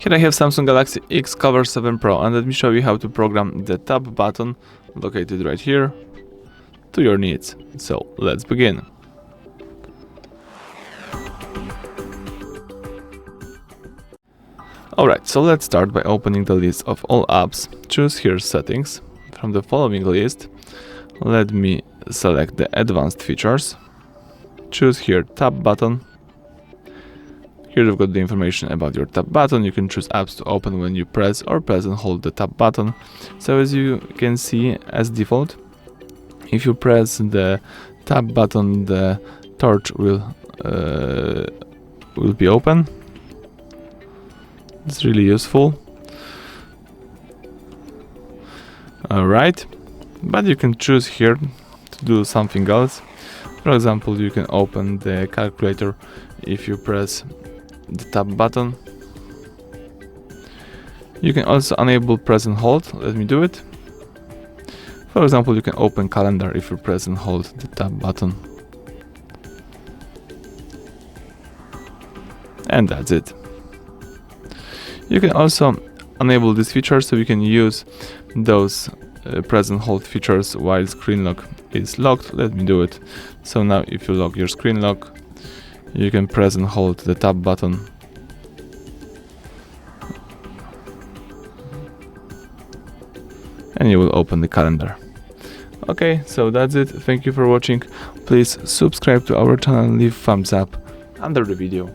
Here I have Samsung Galaxy XCover7 Pro, and let me show you how to program the tab button located right here to your needs. So let's begin. Alright, so let's start by opening the list of all apps. Choose here settings. From the following list, let me select the advanced features. Choose here tab button. Here you've got the information about your tab button. You can choose apps to open when you press and hold the tab button. So as you can see, as default, if you press the tab button, the torch will be open. It's really useful. Alright, but you can choose here to do something else. For example, you can open the calculator if you press the tab button. You can also enable press and hold. Let me do it. For example, you can open calendar if you press and hold the tab button. And that's it. You can also enable this feature so you can use those press and hold features while screen lock is locked. Let me do it. So now if you lock your screen lock, you can press and hold the tab button. And you will open the calendar. Okay, so that's it. Thank you for watching. Please subscribe to our channel and leave thumbs up under the video.